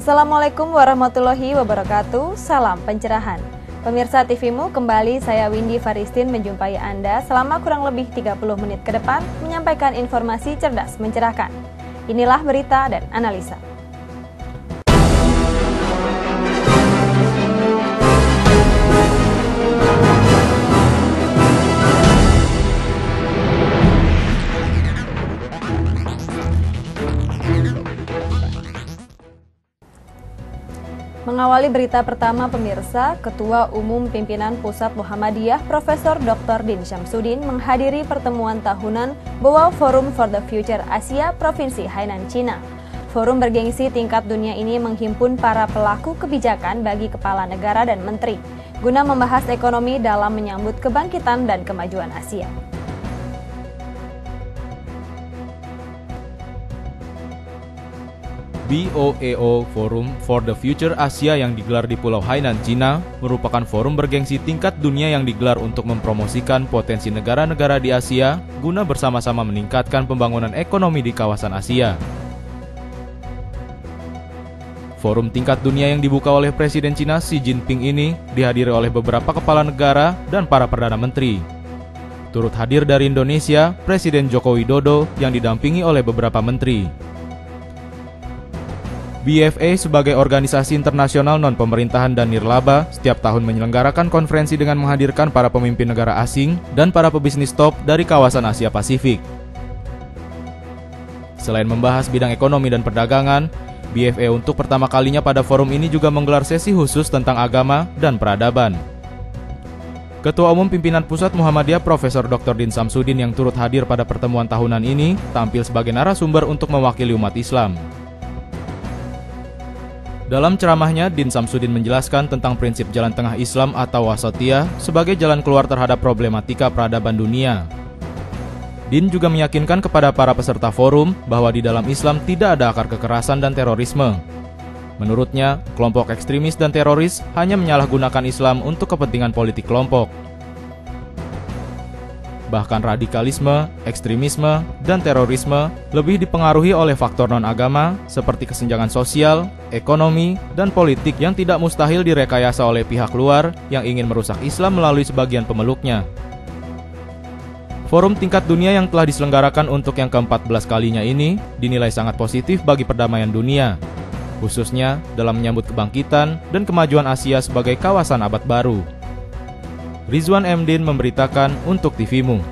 Assalamualaikum warahmatullahi wabarakatuh, salam pencerahan. Pemirsa TVmu, kembali saya Windy Faristin menjumpai Anda selama kurang lebih 30 menit ke depan menyampaikan informasi cerdas mencerahkan. Inilah berita dan analisa. Mengawali berita pertama pemirsa, Ketua Umum Pimpinan Pusat Muhammadiyah Profesor Dr. Din Syamsuddin menghadiri pertemuan tahunan Boao Forum for the Future Asia Provinsi Hainan, Cina. Forum bergengsi tingkat dunia ini menghimpun para pelaku kebijakan bagi kepala negara dan menteri, guna membahas ekonomi dalam menyambut kebangkitan dan kemajuan Asia. BOAO Forum for the Future Asia yang digelar di Pulau Hainan, Cina, merupakan forum bergengsi tingkat dunia yang digelar untuk mempromosikan potensi negara-negara di Asia guna bersama-sama meningkatkan pembangunan ekonomi di kawasan Asia. Forum tingkat dunia yang dibuka oleh Presiden Cina Xi Jinping ini dihadiri oleh beberapa kepala negara dan para perdana menteri. Turut hadir dari Indonesia, Presiden Joko Widodo yang didampingi oleh beberapa menteri. BFA sebagai organisasi internasional non-pemerintahan dan nirlaba setiap tahun menyelenggarakan konferensi dengan menghadirkan para pemimpin negara asing dan para pebisnis top dari kawasan Asia Pasifik. Selain membahas bidang ekonomi dan perdagangan, BFA untuk pertama kalinya pada forum ini juga menggelar sesi khusus tentang agama dan peradaban. Ketua Umum Pimpinan Pusat Muhammadiyah Profesor Dr. Din Syamsuddin yang turut hadir pada pertemuan tahunan ini tampil sebagai narasumber untuk mewakili umat Islam. Dalam ceramahnya, Din Syamsuddin menjelaskan tentang prinsip jalan tengah Islam atau wasatiyah sebagai jalan keluar terhadap problematika peradaban dunia. Din juga meyakinkan kepada para peserta forum bahwa di dalam Islam tidak ada akar kekerasan dan terorisme. Menurutnya, kelompok ekstremis dan teroris hanya menyalahgunakan Islam untuk kepentingan politik kelompok. Bahkan radikalisme, ekstremisme, dan terorisme lebih dipengaruhi oleh faktor non-agama seperti kesenjangan sosial, ekonomi, dan politik yang tidak mustahil direkayasa oleh pihak luar yang ingin merusak Islam melalui sebagian pemeluknya. Forum tingkat dunia yang telah diselenggarakan untuk yang ke-14 kalinya ini dinilai sangat positif bagi perdamaian dunia, khususnya dalam menyambut kebangkitan dan kemajuan Asia sebagai kawasan abad baru. Rizwan M. Din memberitakan untuk TVmu.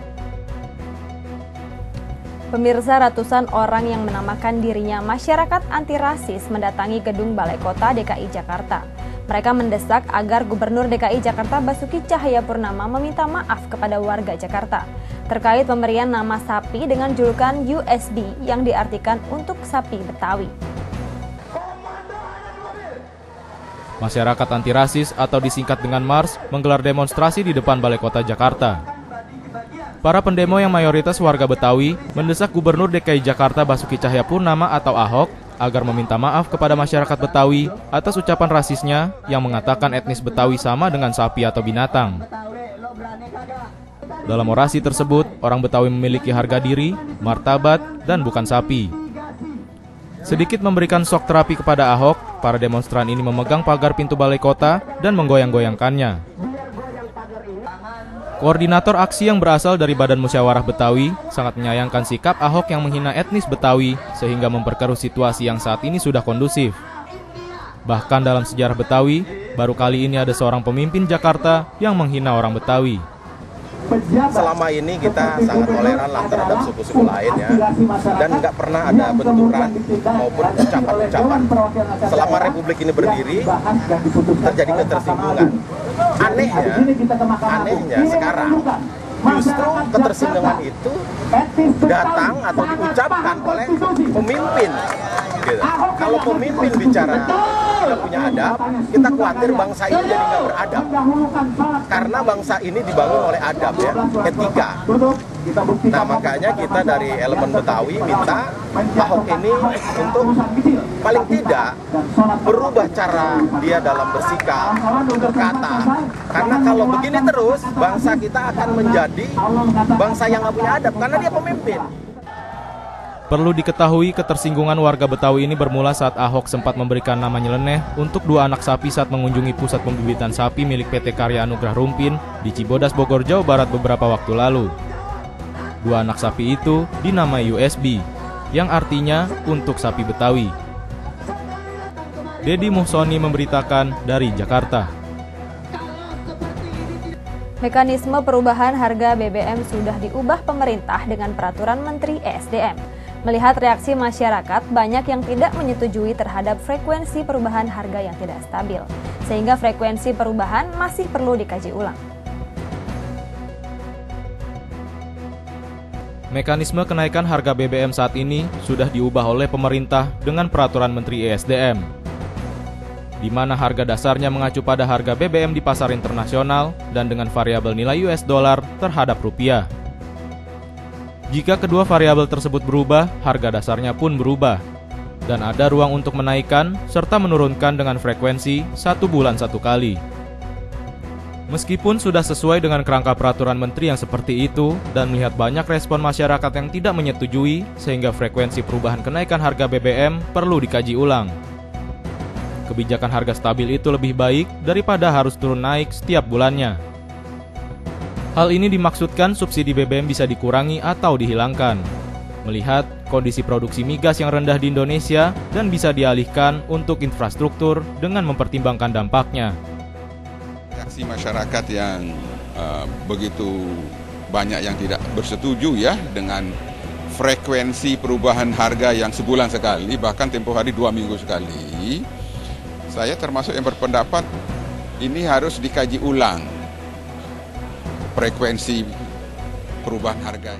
Pemirsa, ratusan orang yang menamakan dirinya masyarakat anti rasis mendatangi gedung Balai Kota DKI Jakarta. Mereka mendesak agar Gubernur DKI Jakarta Basuki Cahayapurnama meminta maaf kepada warga Jakarta terkait pemberian nama sapi dengan julukan USB yang diartikan untuk sapi Betawi. Masyarakat anti rasis atau disingkat dengan MARS menggelar demonstrasi di depan Balai Kota Jakarta. Para pendemo yang mayoritas warga Betawi mendesak Gubernur DKI Jakarta Basuki Cahayapurnama atau Ahok agar meminta maaf kepada masyarakat Betawi atas ucapan rasisnya yang mengatakan etnis Betawi sama dengan sapi atau binatang. Dalam orasi tersebut, orang Betawi memiliki harga diri, martabat, dan bukan sapi. Sedikit memberikan shock terapi kepada Ahok, para demonstran ini memegang pagar pintu balai kota dan menggoyang-goyangkannya. Koordinator aksi yang berasal dari Badan Musyawarah Betawi sangat menyayangkan sikap Ahok yang menghina etnis Betawi sehingga memperkeruh situasi yang saat ini sudah kondusif. Bahkan dalam sejarah Betawi, baru kali ini ada seorang pemimpin Jakarta yang menghina orang Betawi. Selama ini kita sangat toleran lah terhadap suku-suku lain ya, dan nggak pernah ada benturan maupun ucapan-ucapan. Selama Republik ini berdiri, terjadi ketersinggungan. Anehnya sekarang justru ketersinggungan itu datang atau diucapkan oleh pemimpin. Gitu. Kalau pemimpin bicara tidak punya adab, kita khawatir bangsa ini jadi nggak beradab. Karena bangsa ini dibangun oleh adab ya, etika. Nah makanya kita dari elemen Betawi minta Ahok ini untuk paling tidak berubah cara dia dalam bersikap, berkata. Karena kalau begini terus, bangsa kita akan menjadi bangsa yang nggak punya adab, karena dia pemimpin. Perlu diketahui, ketersinggungan warga Betawi ini bermula saat Ahok sempat memberikan nama nyeleneh untuk 2 anak sapi saat mengunjungi pusat pembibitan sapi milik PT Karya Anugrah Rumpin di Cibodas, Bogor, Jawa Barat beberapa waktu lalu. 2 anak sapi itu dinamai USB, yang artinya untuk sapi Betawi. Dedi Muhsoni memberitakan dari Jakarta. Mekanisme perubahan harga BBM sudah diubah pemerintah dengan peraturan Menteri ESDM. Melihat reaksi masyarakat, banyak yang tidak menyetujui terhadap frekuensi perubahan harga yang tidak stabil, sehingga frekuensi perubahan masih perlu dikaji ulang. Mekanisme kenaikan harga BBM saat ini sudah diubah oleh pemerintah dengan peraturan Menteri ESDM, di mana harga dasarnya mengacu pada harga BBM di pasar internasional dan dengan variabel nilai US dollar terhadap rupiah. Jika kedua variabel tersebut berubah, harga dasarnya pun berubah, dan ada ruang untuk menaikkan serta menurunkan dengan frekuensi 1 bulan 1 kali. Meskipun sudah sesuai dengan kerangka peraturan menteri yang seperti itu dan melihat banyak respon masyarakat yang tidak menyetujui, sehingga frekuensi perubahan kenaikan harga BBM perlu dikaji ulang. Kebijakan harga stabil itu lebih baik daripada harus turun naik setiap bulannya. Hal ini dimaksudkan subsidi BBM bisa dikurangi atau dihilangkan, melihat kondisi produksi migas yang rendah di Indonesia dan bisa dialihkan untuk infrastruktur dengan mempertimbangkan dampaknya. Reaksi masyarakat yang begitu banyak yang tidak bersetuju ya dengan frekuensi perubahan harga yang sebulan sekali, bahkan tempoh hari 2 minggu sekali. Saya termasuk yang berpendapat ini harus dikaji ulang frekuensi perubahan harga.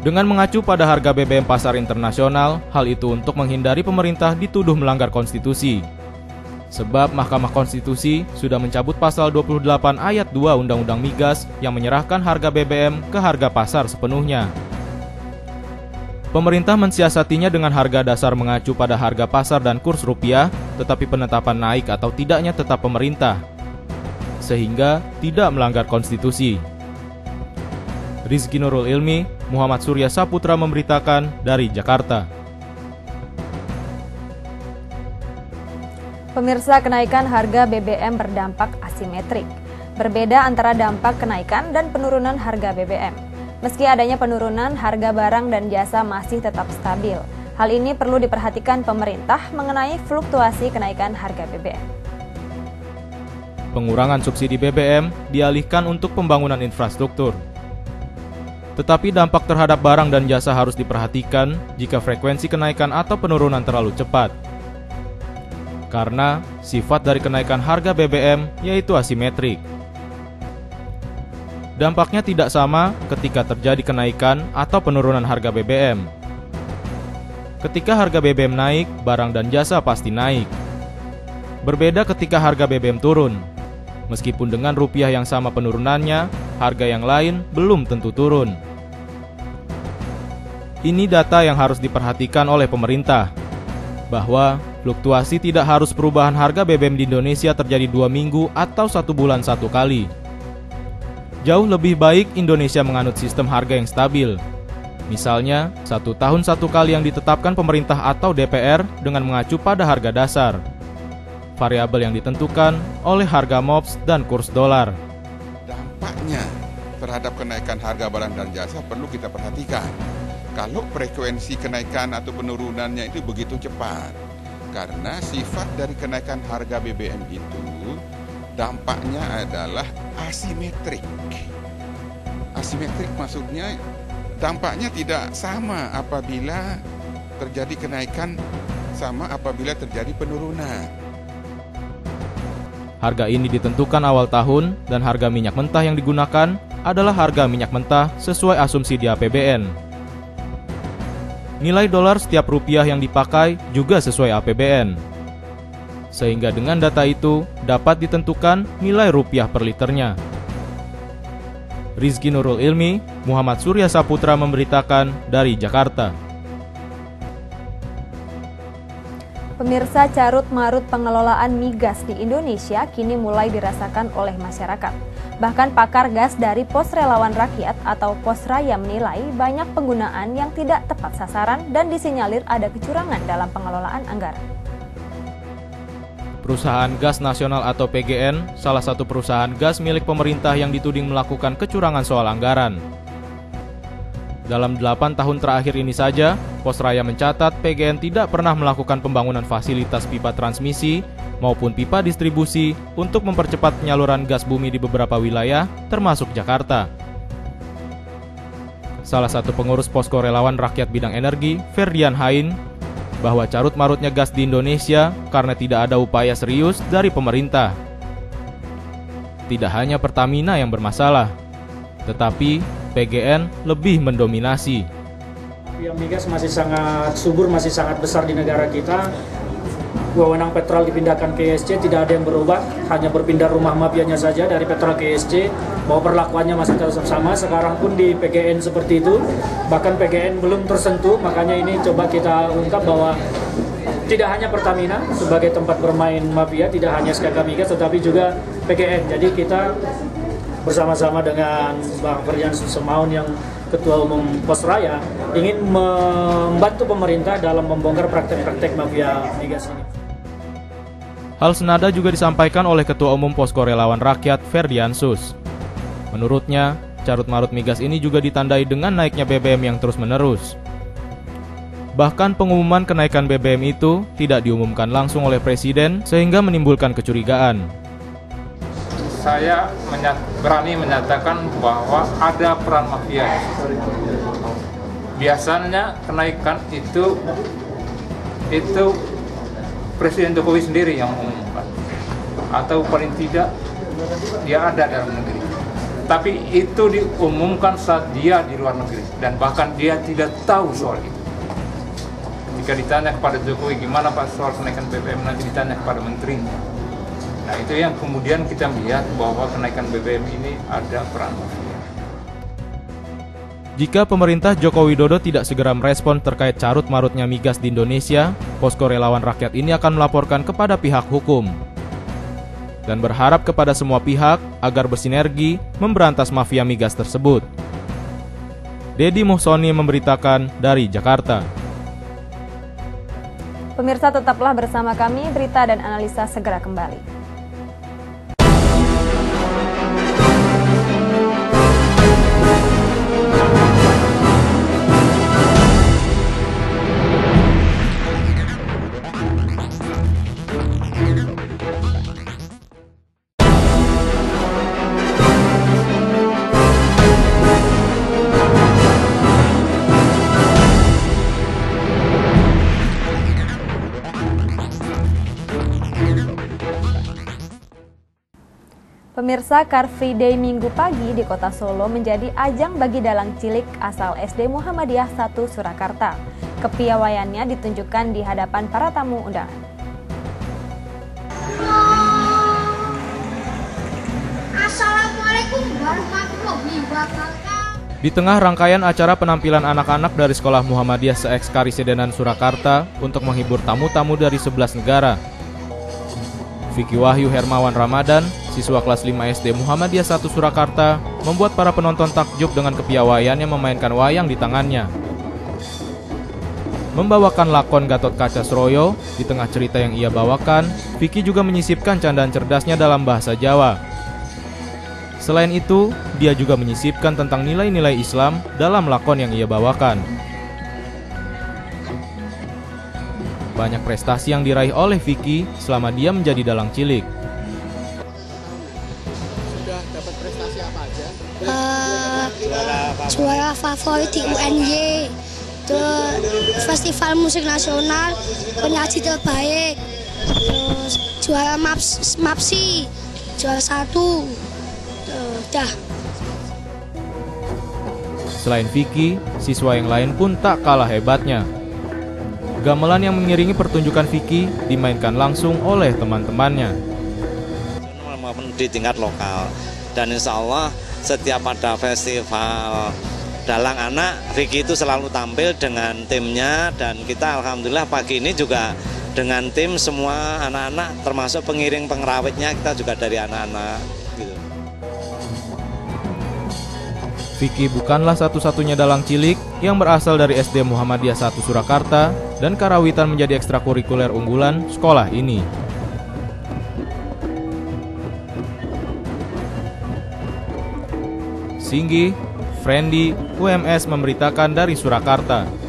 Dengan mengacu pada harga BBM pasar internasional, hal itu untuk menghindari pemerintah dituduh melanggar konstitusi. Sebab Mahkamah Konstitusi sudah mencabut pasal 28 ayat 2 Undang-Undang Migas yang menyerahkan harga BBM ke harga pasar sepenuhnya. Pemerintah mensiasatinya dengan harga dasar mengacu pada harga pasar dan kurs rupiah, tetapi penetapan naik atau tidaknya tetap pemerintah, sehingga tidak melanggar konstitusi. Rizky Nurul Ilmi, Muhammad Surya Saputra memberitakan dari Jakarta. Pemirsa, kenaikan harga BBM berdampak asimetrik. Berbeda antara dampak kenaikan dan penurunan harga BBM. Meski adanya penurunan, harga barang dan jasa masih tetap stabil. Hal ini perlu diperhatikan pemerintah mengenai fluktuasi kenaikan harga BBM. Pengurangan subsidi BBM dialihkan untuk pembangunan infrastruktur. Tetapi dampak terhadap barang dan jasa harus diperhatikan jika frekuensi kenaikan atau penurunan terlalu cepat. Karena sifat dari kenaikan harga BBM yaitu asimetrik. Dampaknya tidak sama ketika terjadi kenaikan atau penurunan harga BBM. Ketika harga BBM naik, barang dan jasa pasti naik. Berbeda ketika harga BBM turun. Meskipun dengan rupiah yang sama penurunannya, harga yang lain belum tentu turun. Ini data yang harus diperhatikan oleh pemerintah, bahwa fluktuasi tidak harus perubahan harga BBM di Indonesia terjadi 2 minggu atau 1 bulan 1 kali. Jauh lebih baik Indonesia menganut sistem harga yang stabil. Misalnya, 1 tahun 1 kali yang ditetapkan pemerintah atau DPR dengan mengacu pada harga dasar. Variabel yang ditentukan oleh harga MOPS dan kurs dolar. Dampaknya terhadap kenaikan harga barang dan jasa perlu kita perhatikan. Kalau frekuensi kenaikan atau penurunannya itu begitu cepat, karena sifat dari kenaikan harga BBM itu dampaknya adalah asimetrik. Asimetrik maksudnya dampaknya tidak sama apabila terjadi kenaikan sama apabila terjadi penurunan. Harga ini ditentukan awal tahun dan harga minyak mentah yang digunakan adalah harga minyak mentah sesuai asumsi di APBN. Nilai dolar setiap rupiah yang dipakai juga sesuai APBN. Sehingga dengan data itu dapat ditentukan nilai rupiah per liternya. Rizky Nurul Ilmi, Muhammad Surya Saputra memberitakan dari Jakarta. Pemirsa, carut-marut pengelolaan migas di Indonesia kini mulai dirasakan oleh masyarakat. Bahkan pakar gas dari Pos Relawan Rakyat atau Posraya menilai banyak penggunaan yang tidak tepat sasaran dan disinyalir ada kecurangan dalam pengelolaan anggaran. Perusahaan Gas Nasional atau PGN, salah satu perusahaan gas milik pemerintah yang dituding melakukan kecurangan soal anggaran. Dalam 8 tahun terakhir ini saja, Posraya mencatat PGN tidak pernah melakukan pembangunan fasilitas pipa transmisi maupun pipa distribusi untuk mempercepat penyaluran gas bumi di beberapa wilayah, termasuk Jakarta. Salah satu pengurus Posko Relawan Rakyat Bidang Energi, Ferdian Hain, bahwa carut-marutnya gas di Indonesia karena tidak ada upaya serius dari pemerintah. Tidak hanya Pertamina yang bermasalah, tetapi PGN lebih mendominasi. Mafia migas masih sangat subur, masih sangat besar di negara kita. Wewenang Petral dipindahkan ke ESC, tidak ada yang berubah, hanya berpindah rumah mafianya saja dari Petral ke ESC, bahwa perlakuannya masih tetap sama. Sekarang pun di PGN seperti itu, bahkan PGN belum tersentuh, makanya ini coba kita ungkap bahwa tidak hanya Pertamina sebagai tempat bermain mafia, tidak hanya SKK Migas, tetapi juga PGN. Jadi kita bersama-sama dengan Bang Ferdian Semaun yang Ketua Umum Posraya ingin membantu pemerintah dalam membongkar praktek-praktek mafia migas ini. Hal senada juga disampaikan oleh Ketua Umum Posko Relawan Rakyat Ferdiansus. Menurutnya, carut-marut migas ini juga ditandai dengan naiknya BBM yang terus-menerus. Bahkan pengumuman kenaikan BBM itu tidak diumumkan langsung oleh Presiden sehingga menimbulkan kecurigaan. Saya berani menyatakan bahwa ada peran mafia. Biasanya kenaikan itu Presiden Jokowi sendiri yang mengumumkan, atau paling tidak dia ada dalam negeri. Tapi itu diumumkan saat dia di luar negeri dan bahkan dia tidak tahu soal itu. Jika ditanya kepada Jokowi gimana Pak soal kenaikan BBM, nanti ditanya kepada menterinya. Nah, itu yang kemudian kita melihat bahwa kenaikan BBM ini ada peran mafia. Jika pemerintah Joko Widodo tidak segera merespon terkait carut-marutnya migas di Indonesia, Posko Relawan Rakyat ini akan melaporkan kepada pihak hukum dan berharap kepada semua pihak agar bersinergi memberantas mafia migas tersebut. Dedi Muhsoni memberitakan dari Jakarta. Pemirsa, tetaplah bersama kami, berita dan analisa segera kembali. Pemirsa, Car Free Day Minggu pagi di Kota Solo menjadi ajang bagi dalang cilik asal SD Muhammadiyah 1 Surakarta. Kepiawaiannya ditunjukkan di hadapan para tamu undangan. Assalamualaikum warahmatullahi wabarakatuh. Di tengah rangkaian acara penampilan anak-anak dari Sekolah Muhammadiyah se-Ex Karisidenan Surakarta untuk menghibur tamu-tamu dari 11 negara, Vicky Wahyu Hermawan Ramadan, siswa kelas 5 SD Muhammadiyah 1 Surakarta, membuat para penonton takjub dengan kepiawaiannya memainkan wayang di tangannya. Membawakan lakon Gatot Kaca Sroyo, di tengah cerita yang ia bawakan, Vicky juga menyisipkan candaan cerdasnya dalam bahasa Jawa. Selain itu, dia juga menyisipkan tentang nilai-nilai Islam dalam lakon yang ia bawakan. Banyak prestasi yang diraih oleh Vicky selama dia menjadi dalang cilik. Sudah dapat prestasi apa aja? Juara favorit di UNY, Festival Musik Nasional, penyaji terbaik, terus juara MAPSI, juara 1, dah. Selain Vicky, siswa yang lain pun tak kalah hebatnya. Gamelan yang mengiringi pertunjukan Vicky dimainkan langsung oleh teman-temannya. Maupun di tingkat lokal. Dan insya Allah setiap ada festival dalang anak, Vicky itu selalu tampil dengan timnya. Dan kita alhamdulillah pagi ini juga dengan tim semua anak-anak termasuk pengiring pengrawitnya kita juga dari anak-anak. Gitu. Vicky bukanlah satu-satunya dalang cilik yang berasal dari SD Muhammadiyah 1 Surakarta dan karawitan menjadi ekstrakurikuler unggulan sekolah ini. Singgi, Friendly, UMS memberitakan dari Surakarta.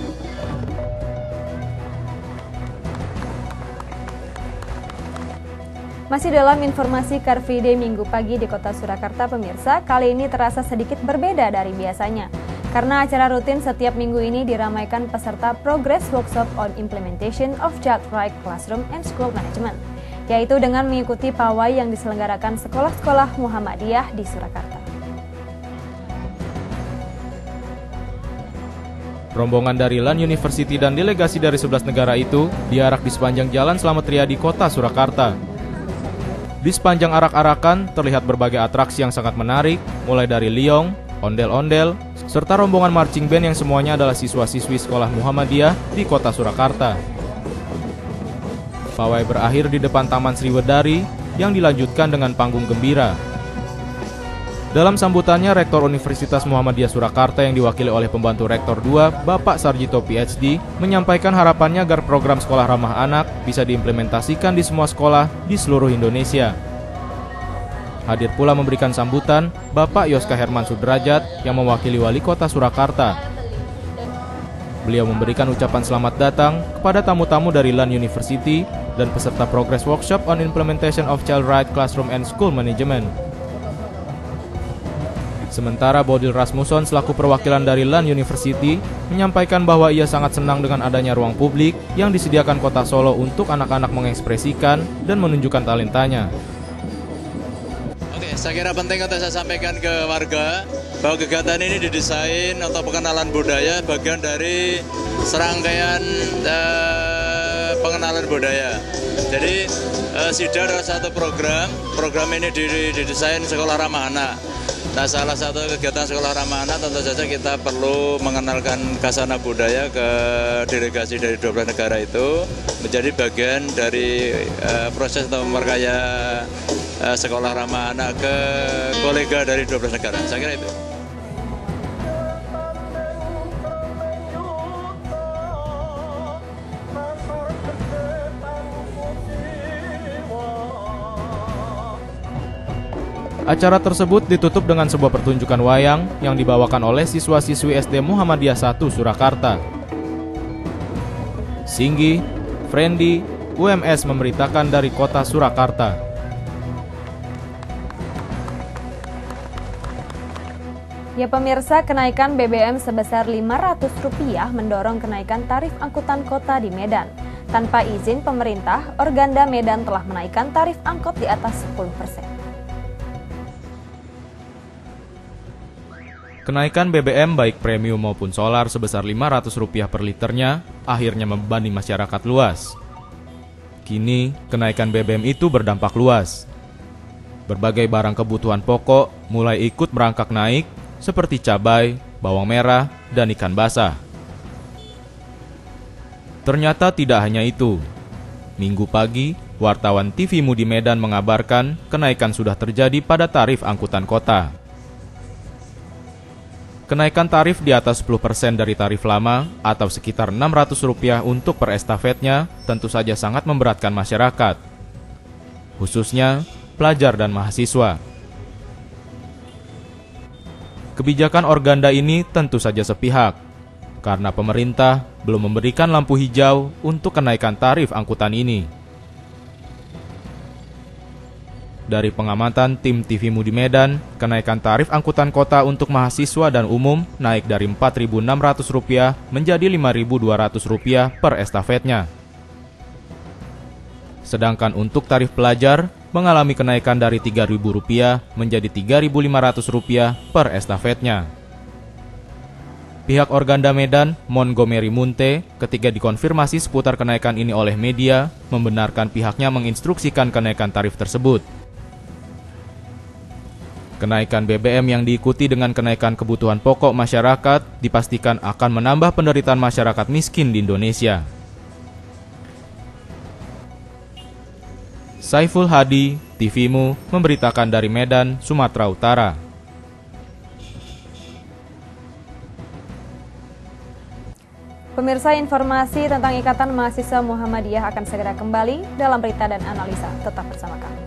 Masih dalam informasi Car Free Day Minggu pagi di Kota Surakarta, pemirsa, kali ini terasa sedikit berbeda dari biasanya. Karena acara rutin setiap minggu ini diramaikan peserta Progress Workshop on Implementation of Child Right Classroom and School Management, yaitu dengan mengikuti pawai yang diselenggarakan sekolah-sekolah Muhammadiyah di Surakarta. Rombongan dari LAN University dan delegasi dari 11 negara itu diarak di sepanjang Jalan Slamet Riyadi Kota Surakarta. Di sepanjang arak-arakan terlihat berbagai atraksi yang sangat menarik, mulai dari liong, ondel-ondel, serta rombongan marching band yang semuanya adalah siswa-siswi sekolah Muhammadiyah di Kota Surakarta. Pawai berakhir di depan Taman Sriwedari yang dilanjutkan dengan panggung gembira. Dalam sambutannya, Rektor Universitas Muhammadiyah Surakarta yang diwakili oleh Pembantu Rektor 2, Bapak Sarjito PhD, menyampaikan harapannya agar program sekolah ramah anak bisa diimplementasikan di semua sekolah di seluruh Indonesia. Hadir pula memberikan sambutan Bapak Yoska Herman Sudrajat yang mewakili Wali Kota Surakarta. Beliau memberikan ucapan selamat datang kepada tamu-tamu dari LAN University dan peserta Progress Workshop on Implementation of Child Right Classroom and School Management. Sementara Bodil Rasmussen selaku perwakilan dari LAN University menyampaikan bahwa ia sangat senang dengan adanya ruang publik yang disediakan Kota Solo untuk anak-anak mengekspresikan dan menunjukkan talentanya. Oke, saya kira penting untuk saya sampaikan ke warga bahwa kegiatan ini didesain untuk pengenalan budaya, bagian dari serangkaian pengenalan budaya. Jadi SIDA adalah satu program ini didesain sekolah ramah anak. Nah, salah satu kegiatan sekolah ramah anak tentu saja kita perlu mengenalkan khasana budaya ke delegasi dari 12 negara itu menjadi bagian dari proses untuk memperkaya sekolah ramah anak ke kolega dari 12 negara. Saya kira itu. Acara tersebut ditutup dengan sebuah pertunjukan wayang yang dibawakan oleh siswa-siswi SD Muhammadiyah 1 Surakarta. Singgi, Friendly, UMS memberitakan dari Kota Surakarta. Ya pemirsa, kenaikan BBM sebesar Rp500 mendorong kenaikan tarif angkutan kota di Medan. Tanpa izin pemerintah, Organda Medan telah menaikkan tarif angkot di atas 10%. Kenaikan BBM baik premium maupun solar sebesar Rp500 per liternya akhirnya membebani masyarakat luas. Kini, kenaikan BBM itu berdampak luas. Berbagai barang kebutuhan pokok mulai ikut merangkak naik seperti cabai, bawang merah, dan ikan basah. Ternyata tidak hanya itu. Minggu pagi, wartawan TV Mudi Medan mengabarkan kenaikan sudah terjadi pada tarif angkutan kota. Kenaikan tarif di atas 10% dari tarif lama atau sekitar Rp600 untuk per estafetnya tentu saja sangat memberatkan masyarakat, khususnya pelajar dan mahasiswa. Kebijakan Organda ini tentu saja sepihak, karena pemerintah belum memberikan lampu hijau untuk kenaikan tarif angkutan ini. Dari pengamatan tim TV Mudi Medan, kenaikan tarif angkutan kota untuk mahasiswa dan umum naik dari Rp4.600 menjadi Rp5.200 per estafetnya. Sedangkan untuk tarif pelajar mengalami kenaikan dari Rp3.000 menjadi Rp3.500 per estafetnya. Pihak Organda Medan, Montgomery Munte, ketika dikonfirmasi seputar kenaikan ini oleh media, membenarkan pihaknya menginstruksikan kenaikan tarif tersebut. Kenaikan BBM yang diikuti dengan kenaikan kebutuhan pokok masyarakat dipastikan akan menambah penderitaan masyarakat miskin di Indonesia. Saiful Hadi, TVMU, memberitakan dari Medan, Sumatera Utara. Pemirsa, informasi tentang Ikatan Mahasiswa Muhammadiyah akan segera kembali dalam berita dan analisa. Tetap bersama kami.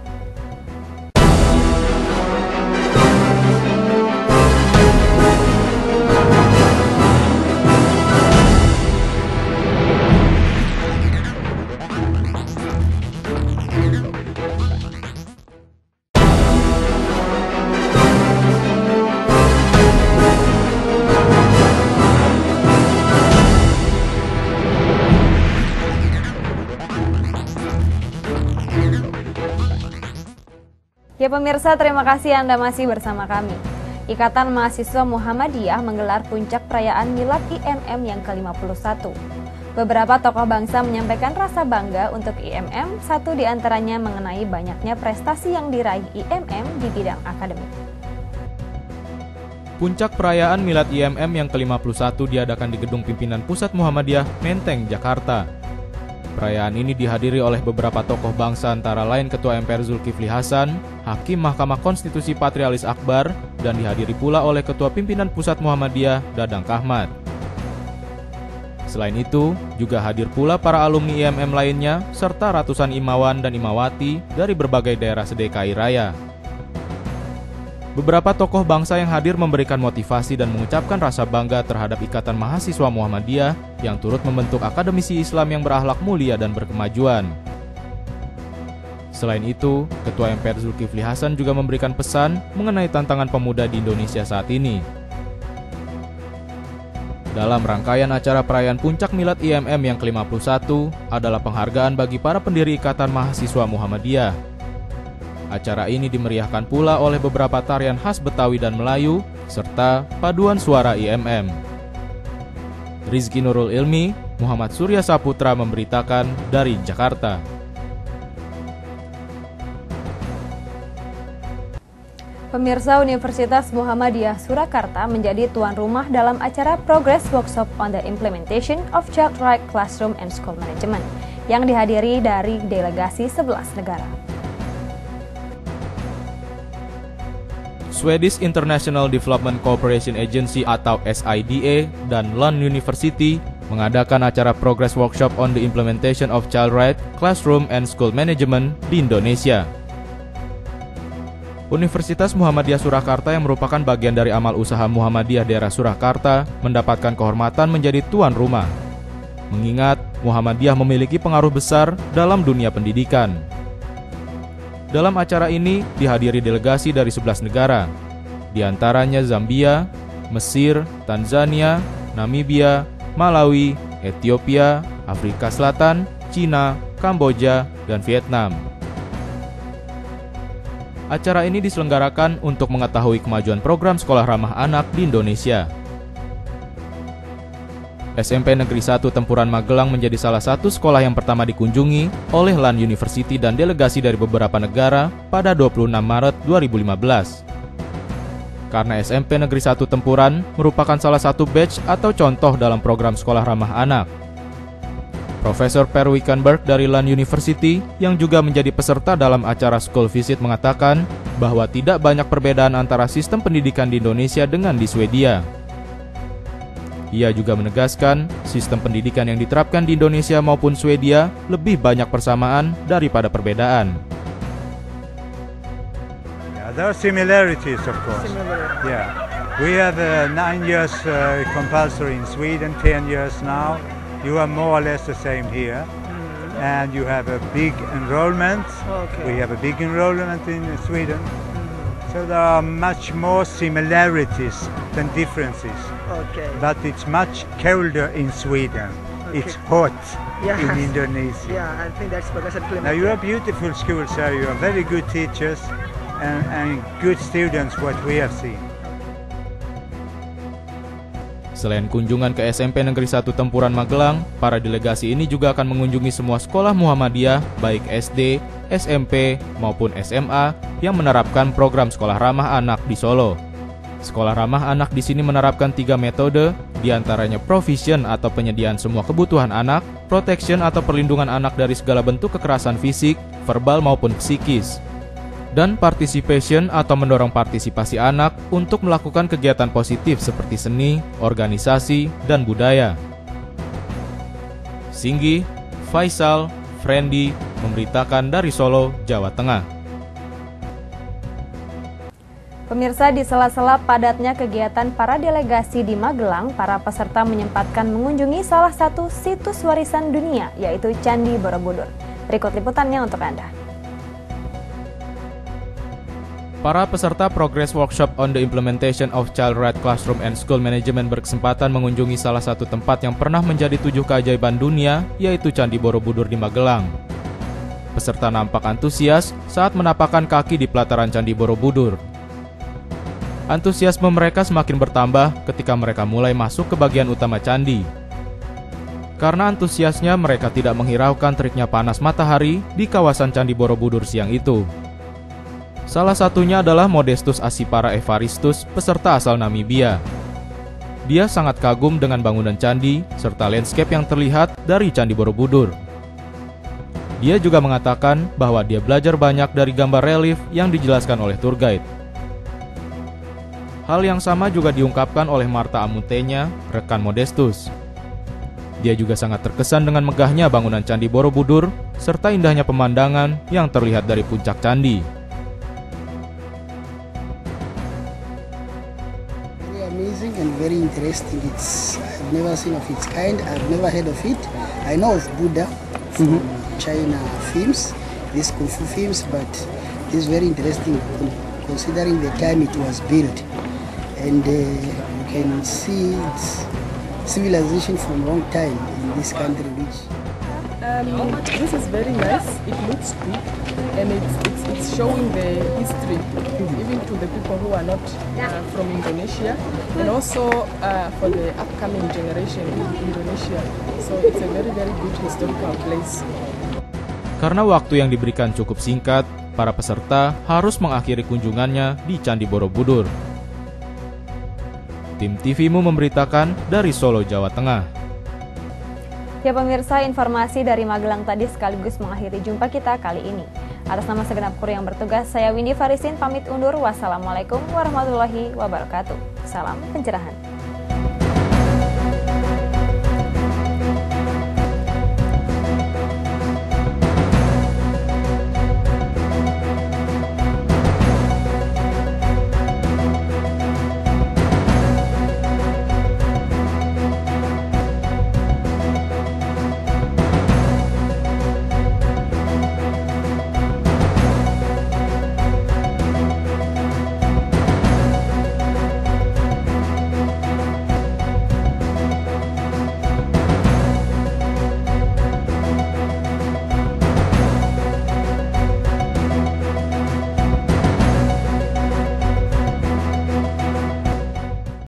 Ya pemirsa, terima kasih Anda masih bersama kami. Ikatan Mahasiswa Muhammadiyah menggelar puncak perayaan Milad IMM yang ke-51. Beberapa tokoh bangsa menyampaikan rasa bangga untuk IMM, satu diantaranya mengenai banyaknya prestasi yang diraih IMM di bidang akademik. Puncak perayaan Milad IMM yang ke-51 diadakan di Gedung Pimpinan Pusat Muhammadiyah, Menteng, Jakarta. Perayaan ini dihadiri oleh beberapa tokoh bangsa antara lain Ketua MPR Zulkifli Hasan, Hakim Mahkamah Konstitusi Patrialis Akbar, dan dihadiri pula oleh Ketua Pimpinan Pusat Muhammadiyah, Dadang Kahmat. Selain itu, juga hadir pula para alumni IMM lainnya, serta ratusan imawan dan imawati dari berbagai daerah se-DKI Raya. Beberapa tokoh bangsa yang hadir memberikan motivasi dan mengucapkan rasa bangga terhadap Ikatan Mahasiswa Muhammadiyah yang turut membentuk akademisi Islam yang berakhlak mulia dan berkemajuan. Selain itu, Ketua MPR Zulkifli Hasan juga memberikan pesan mengenai tantangan pemuda di Indonesia saat ini. Dalam rangkaian acara perayaan Puncak Milad IMM yang ke-51 adalah penghargaan bagi para pendiri Ikatan Mahasiswa Muhammadiyah. Acara ini dimeriahkan pula oleh beberapa tarian khas Betawi dan Melayu, serta paduan suara IMM. Rizky Nurul Ilmi, Muhammad Surya Saputra memberitakan dari Jakarta. Pemirsa, Universitas Muhammadiyah Surakarta menjadi tuan rumah dalam acara Progress Workshop on the Implementation of Child Right Classroom and School Management yang dihadiri dari delegasi 11 negara. Swedish International Development Cooperation Agency atau SIDA dan Lund University mengadakan acara Progress Workshop on the Implementation of Child Right, Classroom, and School Management di Indonesia. Universitas Muhammadiyah Surakarta yang merupakan bagian dari amal usaha Muhammadiyah daerah Surakarta mendapatkan kehormatan menjadi tuan rumah. Mengingat Muhammadiyah memiliki pengaruh besar dalam dunia pendidikan. Dalam acara ini dihadiri delegasi dari 11 negara, di antaranya Zambia, Mesir, Tanzania, Namibia, Malawi, Ethiopia, Afrika Selatan, Cina, Kamboja, dan Vietnam. Acara ini diselenggarakan untuk mengetahui kemajuan program sekolah ramah anak di Indonesia. SMP Negeri 1 Tempuran Magelang menjadi salah satu sekolah yang pertama dikunjungi oleh Lund University dan delegasi dari beberapa negara pada 26 Maret 2015. Karena SMP Negeri 1 Tempuran merupakan salah satu batch atau contoh dalam program sekolah ramah anak. Profesor Per Wickenberg dari Lund University yang juga menjadi peserta dalam acara School Visit mengatakan bahwa tidak banyak perbedaan antara sistem pendidikan di Indonesia dengan di Swedia. Ia juga menegaskan, sistem pendidikan yang diterapkan di Indonesia maupun Swedia lebih banyak persamaan daripada perbedaan. Yeah, there are similarities, of course. Yeah, we have 9 years compulsory in Sweden, 10 years now. You are more or less the same here, and you have a big enrollment. Okay. We have a big enrollment in Sweden, so there are much more similarities than differences. Okay. But it's much colder in Sweden. Okay. It's hot in Indonesia. Yeah, I think that's because of climate. Now you have beautiful schools here. You have very good teachers and good students. What we have seen. Selain kunjungan ke SMP Negeri 1 Tempuran Magelang, para delegasi ini juga akan mengunjungi semua sekolah Muhammadiyah, baik SD, SMP, maupun SMA yang menerapkan program sekolah ramah anak di Solo. Sekolah ramah anak di sini menerapkan 3 metode, diantaranya provision atau penyediaan semua kebutuhan anak, protection atau perlindungan anak dari segala bentuk kekerasan fisik, verbal maupun psikis, dan participation atau mendorong partisipasi anak untuk melakukan kegiatan positif seperti seni, organisasi, dan budaya. Singgi, Faisal, Frendi memberitakan dari Solo, Jawa Tengah. Pemirsa, di sela-sela padatnya kegiatan para delegasi di Magelang, para peserta menyempatkan mengunjungi salah satu situs warisan dunia, yaitu Candi Borobudur. Berikut liputannya untuk Anda. Para peserta Progress Workshop on the Implementation of Child-Right Classroom and School Management berkesempatan mengunjungi salah satu tempat yang pernah menjadi 7 keajaiban dunia, yaitu Candi Borobudur di Magelang. Peserta nampak antusias saat menapakkan kaki di pelataran Candi Borobudur. Antusiasme mereka semakin bertambah ketika mereka mulai masuk ke bagian utama candi. Karena antusiasnya, mereka tidak menghiraukan teriknya panas matahari di kawasan Candi Borobudur siang itu. Salah satunya adalah Modestus Asipara Evaristus, peserta asal Namibia. Dia sangat kagum dengan bangunan candi serta landscape yang terlihat dari Candi Borobudur. Dia juga mengatakan bahwa dia belajar banyak dari gambar relief yang dijelaskan oleh tour guide. Hal yang sama juga diungkapkan oleh Marta Amutenya, rekan Modestus. Dia juga sangat terkesan dengan megahnya bangunan Candi Borobudur serta indahnya pemandangan yang terlihat dari puncak candi. Very amazing and very interesting. I've never seen of its kind. I've never heard of it. I know of Buddha from China films, these Kung Fu films, but it's very interesting considering the time it was built. And you can see its civilization from long time in this country. This is very nice. It looks good, and it's showing the history, even to the people who are not from Indonesia, and also for the upcoming generation in Indonesia. So it's a very good historical place. Karena waktu yang diberikan cukup singkat, para peserta harus mengakhiri kunjungannya di Candi Borobudur. Tim TVMU memberitakan dari Solo, Jawa Tengah. Ya pemirsa, informasi dari Magelang tadi sekaligus mengakhiri jumpa kita kali ini. Atas nama segenap kru yang bertugas, saya Windy Farisin pamit undur. Wassalamualaikum warahmatullahi wabarakatuh. Salam pencerahan.